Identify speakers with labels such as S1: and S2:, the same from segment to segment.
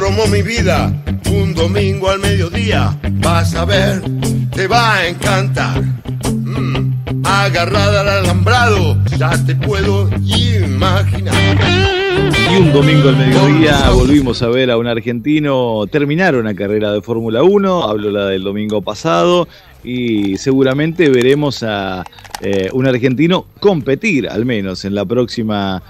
S1: autódromo mi vida, un domingo al mediodía, vas a ver, te va a encantar. Agarrada al alambrado, ya te puedo imaginar.
S2: Y un domingo al mediodía volvimos a ver a un argentino terminar una carrera de Fórmula 1, hablo la del domingo pasado, y seguramente veremos a un argentino competir, al menos en la próxima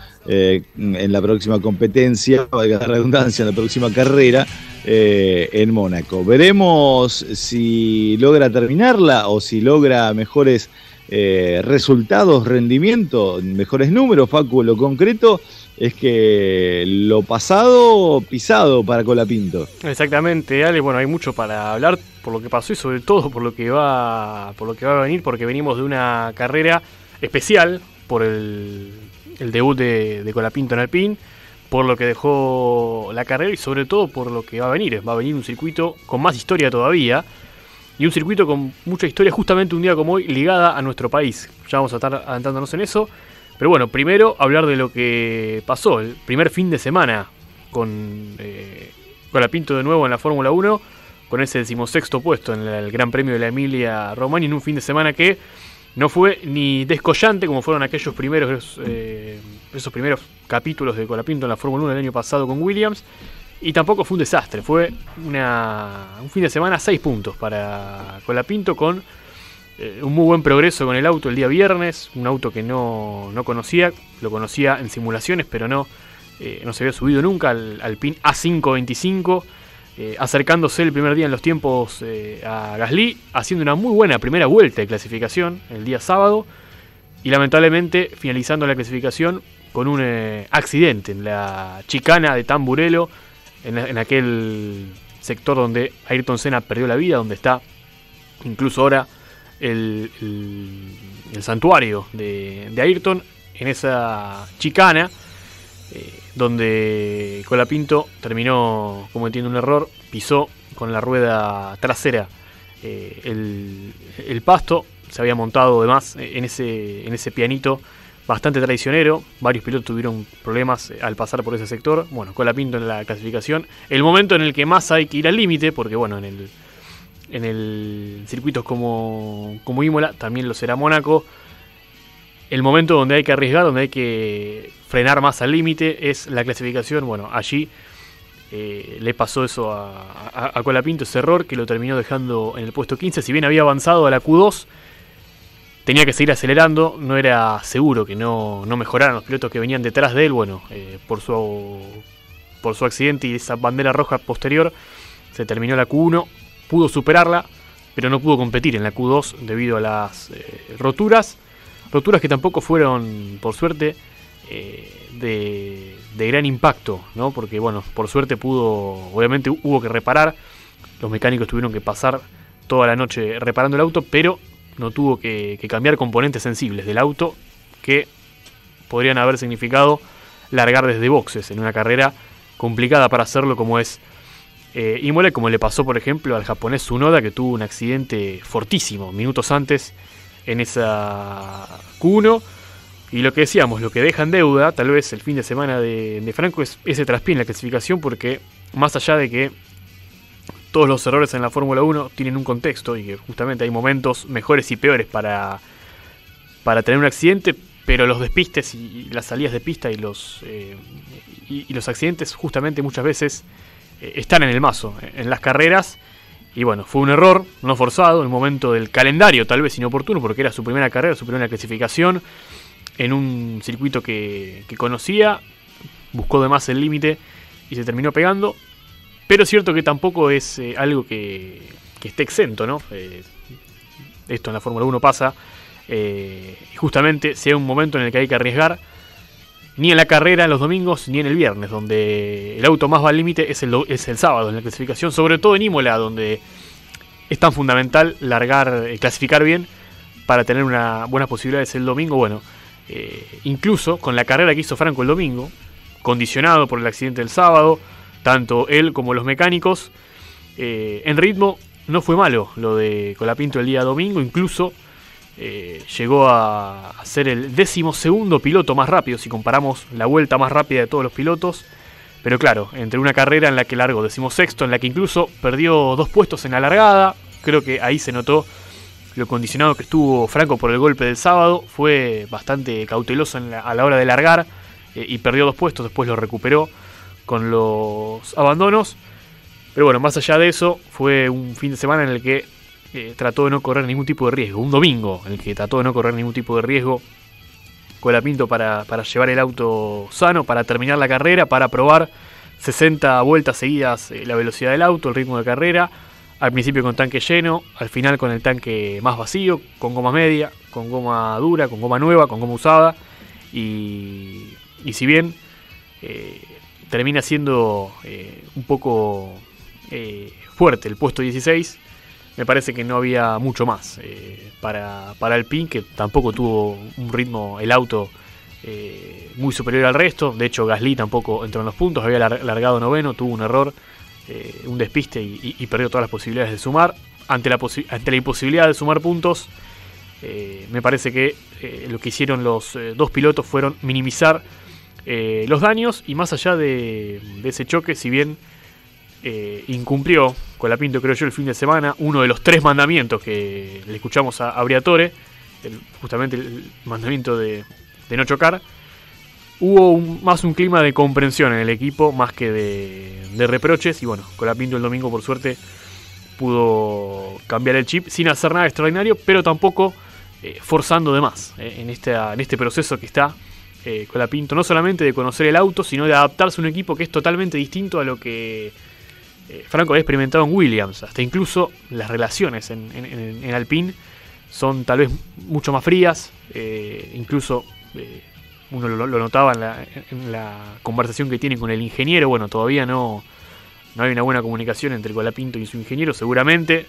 S2: competencia, valga la redundancia, en la próxima carrera en Mónaco. Veremos si logra terminarla o si logra mejores resultados, rendimiento, mejores números. Facu, lo concreto es que lo pasado, pisado para Colapinto.
S3: Exactamente, Ale. Bueno, hay mucho para hablar por lo que pasó y sobre todo por lo que va a venir, porque venimos de una carrera especial por el debut de Colapinto en Alpine, por lo que dejó la carrera y sobre todo por lo que va a venir. Va a venir un circuito con más historia todavía y un circuito con mucha historia justamente un día como hoy ligada a nuestro país. Ya vamos a estar adentrándonos en eso. Pero bueno, primero hablar de lo que pasó el primer fin de semana con Colapinto de nuevo en la Fórmula 1, con ese 16º puesto en el Gran Premio de la Emilia Romagna, en un fin de semana que no fue ni descollante como fueron aquellos primeros esos primeros capítulos de Colapinto en la Fórmula 1 el año pasado con Williams, y tampoco fue un desastre. Fue un fin de semana 6 puntos para Colapinto, con un muy buen progreso con el auto el día viernes, un auto que no conocía, lo conocía en simulaciones, pero no se había subido nunca al Alpine A525, acercándose el primer día en los tiempos a Gasly, haciendo una muy buena primera vuelta de clasificación el día sábado, y lamentablemente finalizando la clasificación con un accidente en la chicana de Tamburello, en aquel sector donde Ayrton Senna perdió la vida, donde está incluso ahora el santuario de Ayrton, en esa chicana, donde Colapinto terminó cometiendo un error, pisó con la rueda trasera el pasto, se había montado además en ese pianito bastante traicionero. Varios pilotos tuvieron problemas al pasar por ese sector. Bueno, Colapinto en la clasificación, el momento en el que más hay que ir al límite, porque bueno, en el circuitos como Imola, también lo será Mónaco, el momento donde hay que arriesgar, donde hay que frenar más al límite, es la clasificación. Bueno, allí le pasó eso a Colapinto, ese error que lo terminó dejando en el puesto 15. Si bien había avanzado a la Q2, tenía que seguir acelerando, no era seguro que no mejoraran los pilotos que venían detrás de él. Bueno, por su accidente y esa bandera roja posterior, se terminó la Q1, pudo superarla, pero no pudo competir en la Q2 debido a las roturas que tampoco fueron, por suerte, de gran impacto, ¿no? Porque bueno, por suerte obviamente hubo que reparar, los mecánicos tuvieron que pasar toda la noche reparando el auto, pero no tuvo que cambiar componentes sensibles del auto que podrían haber significado largar desde boxes en una carrera complicada para hacerlo como es Imola, como le pasó por ejemplo al japonés Tsunoda, que tuvo un accidente fortísimo minutos antes en esa Q1. Y lo que decíamos, lo que deja en deuda tal vez el fin de semana de Franco es ese traspié en la clasificación, porque más allá de que todos los errores en la Fórmula 1 tienen un contexto y que justamente hay momentos mejores y peores para tener un accidente, pero los despistes y las salidas de pista y los accidentes justamente muchas veces están en el mazo, en las carreras. Y bueno, fue un error no forzado en el momento del calendario, tal vez inoportuno, porque era su primera carrera, su primera clasificación en un circuito que conocía, buscó de más el límite y se terminó pegando. Pero es cierto que tampoco es algo que esté exento, ¿no? Esto en la Fórmula 1 pasa. Justamente si hay un momento en el que hay que arriesgar, ni en la carrera, en los domingos, ni en el viernes, donde el auto más va al límite es el sábado en la clasificación, sobre todo en Imola, donde es tan fundamental clasificar bien para tener una buenas posibilidades el domingo. Bueno, incluso con la carrera que hizo Franco el domingo, condicionado por el accidente del sábado, tanto él como los mecánicos, en ritmo no fue malo lo de Colapinto el día domingo. Incluso llegó a ser el 12º piloto más rápido, si comparamos la vuelta más rápida de todos los pilotos, Pero claro, entre una carrera en la que largó 16º, en la que incluso perdió 2 puestos en la largada, creo que ahí se notó lo condicionado que estuvo Franco por el golpe del sábado. Fue bastante cauteloso a la hora de largar y perdió 2 puestos, después lo recuperó con los abandonos. Pero bueno, más allá de eso, fue un fin de semana en el que trató de no correr ningún tipo de riesgo. Un domingo en el que trató de no correr ningún tipo de riesgo Colapinto para llevar el auto sano, para terminar la carrera, para probar 60 vueltas seguidas la velocidad del auto, el ritmo de carrera. Al principio con tanque lleno, al final con el tanque más vacío, con goma media, con goma dura, con goma nueva, con goma usada. Y si bien termina siendo un poco fuerte el puesto 16, me parece que no había mucho más para Alpine, que tampoco tuvo un ritmo, el auto, muy superior al resto. De hecho, Gasly tampoco entró en los puntos, había largado noveno, tuvo un error, un despiste y perdió todas las posibilidades de sumar. Ante la imposibilidad de sumar puntos, me parece que lo que hicieron los dos pilotos fueron minimizar los daños, y más allá de ese choque, si bien incumplió Colapinto, creo yo, el fin de semana uno de los 3 mandamientos que le escuchamos a Briatore, justamente el mandamiento de no chocar. Hubo más un clima de comprensión en el equipo, más que de reproches. Y bueno, Colapinto el domingo, por suerte, pudo cambiar el chip sin hacer nada extraordinario, pero tampoco forzando de más en este proceso que está Colapinto, no solamente de conocer el auto, sino de adaptarse a un equipo que es totalmente distinto a lo que Franco había experimentado en Williams. Hasta incluso las relaciones en Alpine son tal vez mucho más frías. Incluso uno lo notaba en la conversación que tiene con el ingeniero. Bueno, todavía no hay una buena comunicación entre Colapinto y su ingeniero. Seguramente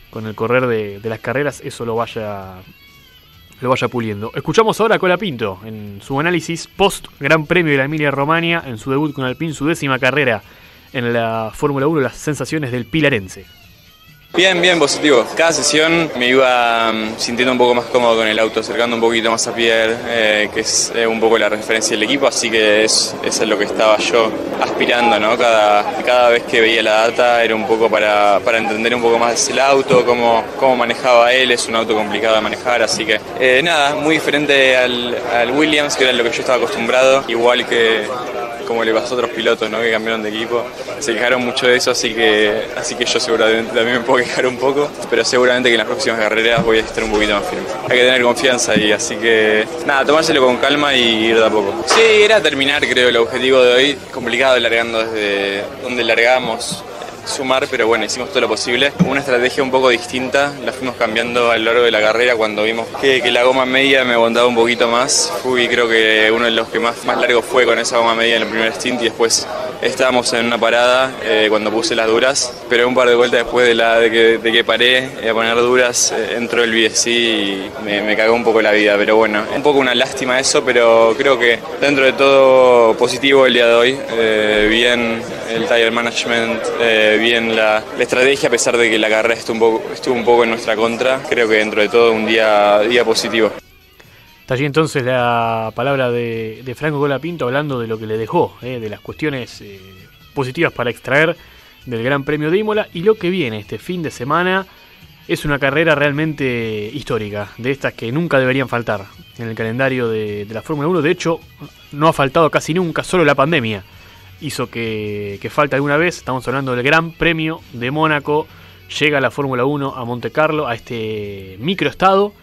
S3: con el correr de las carreras eso lo vaya puliendo. Escuchamos ahora a Colapinto en su análisis post Gran Premio de la Emilia Romagna, en su debut con Alpine, su 10ª carrera en la Fórmula 1, las sensaciones del pilarense.
S4: Bien, positivo. Cada sesión me iba sintiendo un poco más cómodo con el auto, acercando un poquito más a Pierre, que es un poco la referencia del equipo, así que eso es lo que estaba yo aspirando, ¿no? Cada vez que veía la data era un poco para entender un poco más el auto, cómo manejaba él. Es un auto complicado de manejar, así que nada, muy diferente al Williams, que era lo que yo estaba acostumbrado, igual que como le pasó a otros pilotos, ¿no? Que cambiaron de equipo. Se quejaron mucho de eso, así que yo seguramente también me puedo quejar un poco, pero seguramente que en las próximas carreras voy a estar un poquito más firme. Hay que tener confianza y así que nada, tomárselo con calma y ir de a poco. Sí, era terminar, creo, el objetivo de hoy. Complicado largando desde donde largamos, sumar, pero bueno, hicimos todo lo posible. Una estrategia un poco distinta, la fuimos cambiando a lo largo de la carrera cuando vimos que la goma media me aguantaba un poquito más. Fui, creo que uno de los que más largo fue con esa goma media en el primer stint, y después estábamos en una parada cuando puse las duras, pero un par de vueltas después de que paré a poner duras, entró el VSC y me cagó un poco la vida. Pero bueno, un poco una lástima eso, pero creo que dentro de todo positivo el día de hoy. Bien el tire management, bien la estrategia, a pesar de que la carrera estuvo un poco en nuestra contra. Creo que dentro de todo un día positivo.
S3: Está allí entonces la palabra de Franco Colapinto, hablando de lo que le dejó, de las cuestiones positivas para extraer del Gran Premio de Imola. Y lo que viene este fin de semana es una carrera realmente histórica, de estas que nunca deberían faltar en el calendario de la Fórmula 1. De hecho, no ha faltado casi nunca, solo la pandemia hizo que falte alguna vez. Estamos hablando del Gran Premio de Mónaco. Llega la Fórmula 1 a Monte Carlo, a este microestado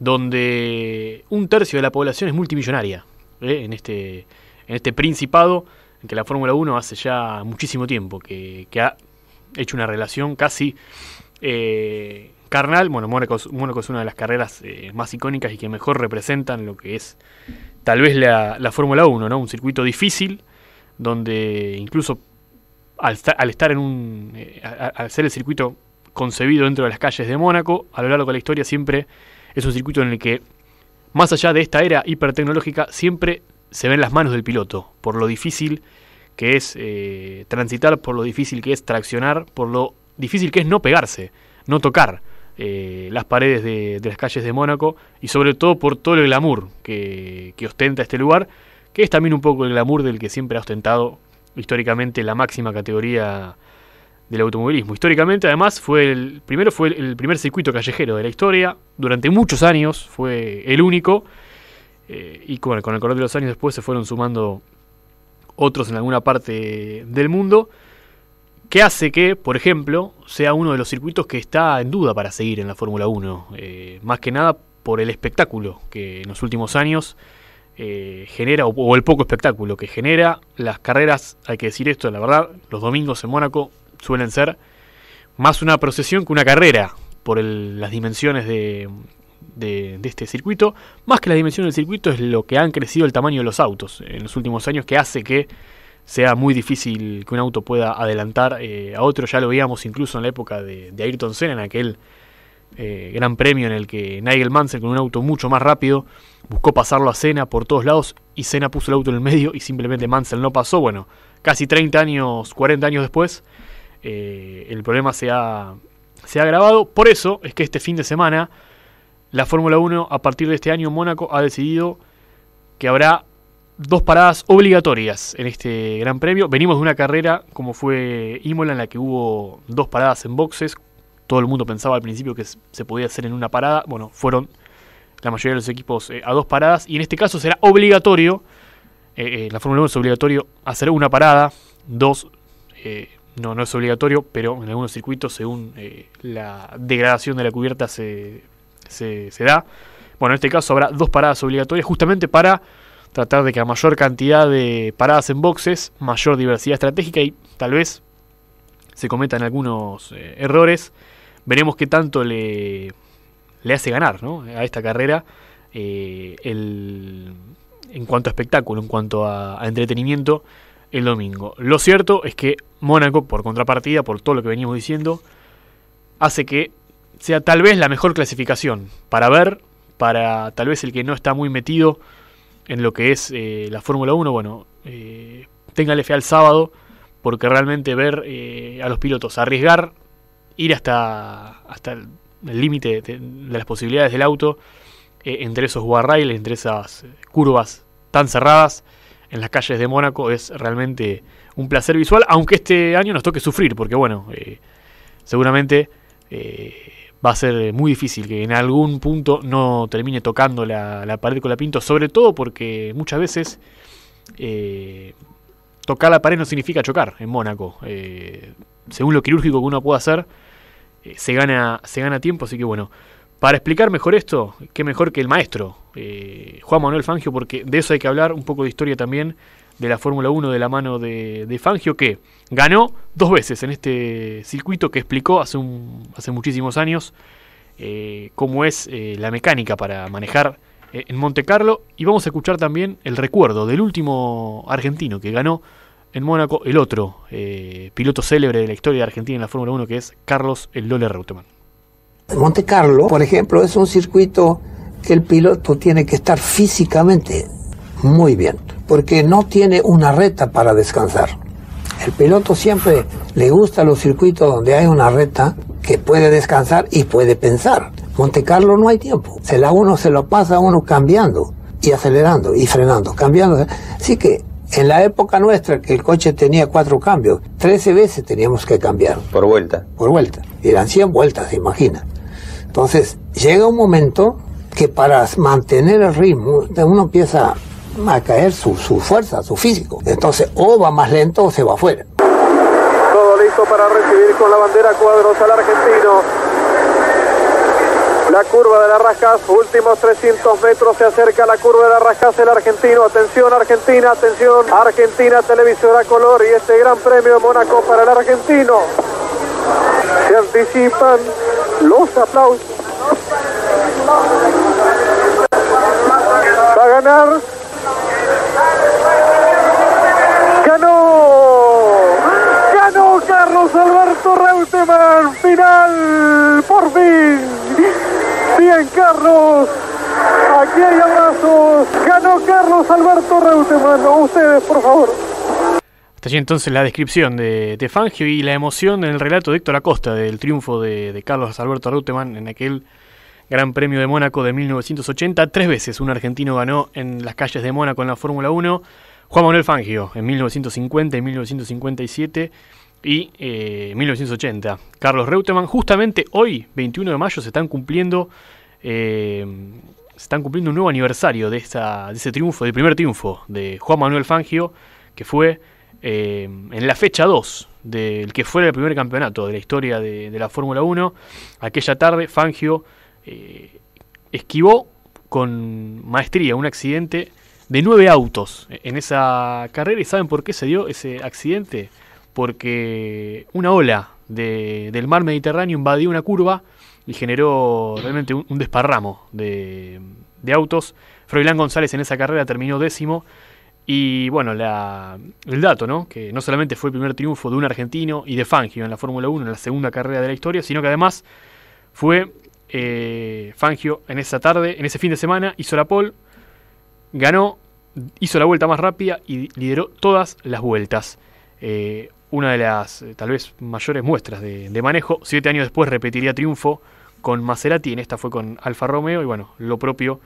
S3: donde 1/3 de la población es multimillonaria, en este principado en que la Fórmula 1 hace ya muchísimo tiempo que ha hecho una relación casi carnal. Bueno, Mónaco es una de las carreras más icónicas y que mejor representan lo que es tal vez la Fórmula 1, ¿no? Un circuito difícil donde incluso al estar al ser el circuito concebido dentro de las calles de Mónaco, a lo largo de la historia siempre es un circuito en el que, más allá de esta era hipertecnológica, siempre se ven las manos del piloto, por lo difícil que es transitar, por lo difícil que es traccionar, por lo difícil que es no pegarse, no tocar las paredes de las calles de Mónaco, y sobre todo por todo el glamour que ostenta este lugar, que es también un poco el glamour del que siempre ha ostentado históricamente la máxima categoría del automovilismo. Históricamente, además, fue el primer circuito callejero de la historia. Durante muchos años fue el único. Y con el correr de los años después se fueron sumando otros en alguna parte del mundo, que hace que, por ejemplo, sea uno de los circuitos que está en duda para seguir en la Fórmula 1. Más que nada por el espectáculo que en los últimos años genera, o el poco espectáculo que genera. Las carreras, hay que decir esto, la verdad, los domingos en Mónaco suelen ser más una procesión que una carrera, por las dimensiones de este circuito. Más que las dimensiones del circuito es lo que han crecido el tamaño de los autos en los últimos años, que hace que sea muy difícil que un auto pueda adelantar a otro. Ya lo veíamos incluso en la época de Ayrton Senna, en aquel gran premio en el que Nigel Mansell, con un auto mucho más rápido, buscó pasarlo a Senna por todos lados, y Senna puso el auto en el medio y simplemente Mansell no pasó. Bueno, casi 40 años después, el problema se ha agravado. Por eso es que este fin de semana la Fórmula 1, a partir de este año en Mónaco, ha decidido que habrá 2 paradas obligatorias en este Gran Premio. Venimos de una carrera como fue Imola, en la que hubo 2 paradas en boxes. Todo el mundo pensaba al principio que se podía hacer en una parada. Bueno, fueron la mayoría de los equipos a 2 paradas. Y en este caso será obligatorio, la Fórmula 1 es obligatorio hacer una parada. 2 no es obligatorio, pero en algunos circuitos, según la degradación de la cubierta, se da. Bueno, en este caso habrá 2 paradas obligatorias, justamente para tratar de que a mayor cantidad de paradas en boxes, mayor diversidad estratégica, y tal vez se cometan algunos errores. Veremos qué tanto le hace ganar, ¿no?, a esta carrera en cuanto a espectáculo, en cuanto a entretenimiento, el domingo. Lo cierto es que Mónaco, por contrapartida, por todo lo que venimos diciendo, hace que sea tal vez la mejor clasificación para ver, para tal vez el que no está muy metido en lo que es la Fórmula 1. Bueno, téngale fe al sábado, porque realmente ver a los pilotos arriesgar, ir hasta el límite de las posibilidades del auto, entre esos guardrails, entre esas curvas tan cerradas en las calles de Mónaco, es realmente un placer visual, aunque este año nos toque sufrir, porque bueno, seguramente va a ser muy difícil que en algún punto no termine tocando la pared Colapinto, sobre todo porque muchas veces tocar la pared no significa chocar en Mónaco. Según lo quirúrgico que uno pueda hacer, se gana tiempo. Así que bueno, para explicar mejor esto, qué mejor que el maestro Juan Manuel Fangio, porque de eso hay que hablar, un poco de historia también de la Fórmula 1 de la mano de Fangio, que ganó 2 veces en este circuito, que explicó hace muchísimos años cómo es la mecánica para manejar en Monte Carlo. Y vamos a escuchar también el recuerdo del último argentino que ganó en Mónaco, el otro piloto célebre de la historia de Argentina en la Fórmula 1, que es Carlos el Lole Reutemann.
S5: Monte Carlo, por ejemplo, es un circuito que el piloto tiene que estar físicamente muy bien, porque no tiene una recta para descansar. El piloto siempre le gusta los circuitos donde hay una recta que puede descansar y puede pensar. Monte Carlo no hay tiempo. Se lo pasa uno cambiando y acelerando y frenando, cambiando. Así que en la época nuestra, que el coche tenía 4 cambios, 13 veces teníamos que cambiar.
S6: Por vuelta.
S5: Por vuelta. Eran 100 vueltas, se imagina. Entonces, llega un momento que para mantener el ritmo, uno empieza a caer su fuerza, su físico. Entonces, o va más lento o se va afuera.
S7: Todo listo para recibir con la bandera cuadros al argentino. La curva de las Rascas, últimos 300 metros, se acerca a la curva de las Rascas el argentino. Atención Argentina, atención Argentina, televisora color, y este gran premio de Mónaco para el argentino. Se anticipan los aplausos. Va a ganar. Ganó Carlos Alberto Reutemann. Final, por fin. Bien, Carlos. Aquí hay abrazos. Ganó Carlos Alberto Reutemann. Ustedes, por favor.
S3: Hasta allí entonces la descripción de Fangio y la emoción en el relato de Héctor Acosta del triunfo de Carlos Alberto Reutemann en aquel Gran Premio de Mónaco de 1980. 3 veces un argentino ganó en las calles de Mónaco en la Fórmula 1. Juan Manuel Fangio en 1950 y 1957 y 1980. Carlos Reutemann. Justamente hoy, 21 de mayo, se están cumpliendo un nuevo aniversario de ese triunfo, del primer triunfo de Juan Manuel Fangio, que fue en la fecha 2 del que fue el primer campeonato de la historia de la Fórmula 1. Aquella tarde Fangio esquivó con maestría un accidente de 9 autos en esa carrera. ¿Y saben por qué se dio ese accidente? Porque una ola del mar Mediterráneo invadió una curva y generó realmente un desparramo de autos. Froilán González en esa carrera terminó 10º. Y bueno, el dato, ¿no? Que no solamente fue el primer triunfo de un argentino y de Fangio en la Fórmula 1, en la segunda carrera de la historia, sino que además fue Fangio en esa tarde, en ese fin de semana, hizo la pole, ganó, hizo la vuelta más rápida y lideró todas las vueltas. Una de las tal vez mayores muestras de manejo. 7 años después repetiría triunfo con Maserati, en esta fue con Alfa Romeo, y bueno, lo propio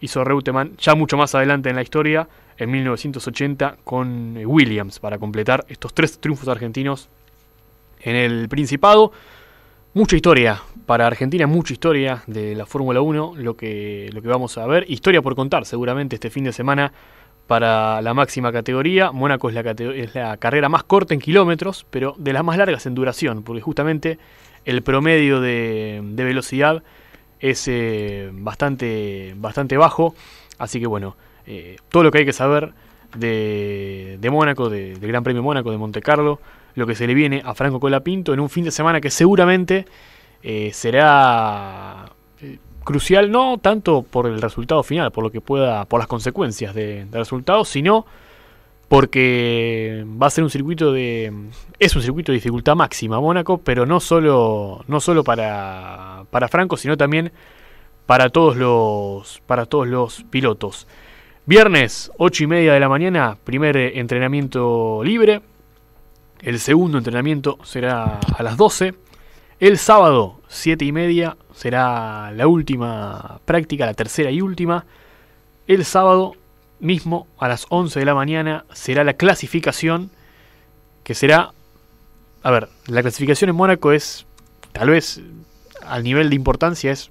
S3: hizo Reutemann ya mucho más adelante en la historia, en 1980 con Williams, para completar estos 3 triunfos argentinos en el Principado. Mucha historia para Argentina, mucha historia de la Fórmula 1, lo que vamos a ver. Historia por contar seguramente este fin de semana para la máxima categoría. Mónaco es la carrera más corta en kilómetros, pero de las más largas en duración, porque justamente el promedio de velocidad es bastante bajo. Así que bueno, todo lo que hay que saber de Mónaco, del Gran Premio Mónaco de Montecarlo, lo que se le viene a Franco Colapinto en un fin de semana que seguramente será crucial, no tanto por el resultado final, por las consecuencias del resultado, sino porque va a ser un circuito de dificultad máxima Mónaco, pero no solo para Franco, sino también para todos los pilotos. Viernes, 8:30 de la mañana, primer entrenamiento libre. El segundo entrenamiento será a las 12. El sábado, 7:30, será la última práctica, la tercera y última. El sábado mismo, a las 11 de la mañana, será la clasificación, que será... A ver, la clasificación en Mónaco es, tal vez, al nivel de importancia, es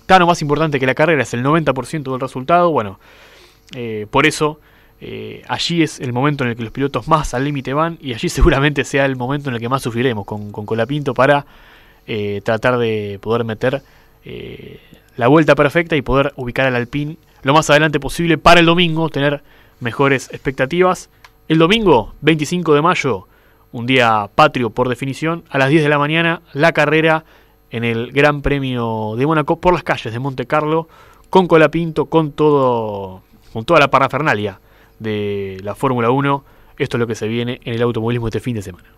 S3: tan o más importante que la carrera, es el 90% del resultado. Bueno, por eso allí es el momento en el que los pilotos más al límite van, y allí seguramente sea el momento en el que más sufriremos con Colapinto para tratar de poder meter la vuelta perfecta y poder ubicar al Alpine lo más adelante posible para el domingo, tener mejores expectativas. El domingo, 25 de mayo, un día patrio por definición, a las 10 de la mañana, la carrera en el Gran Premio de Mónaco por las calles de Montecarlo, con Colapinto, con toda la parafernalia de la Fórmula 1. Esto es lo que se viene en el automovilismo este fin de semana.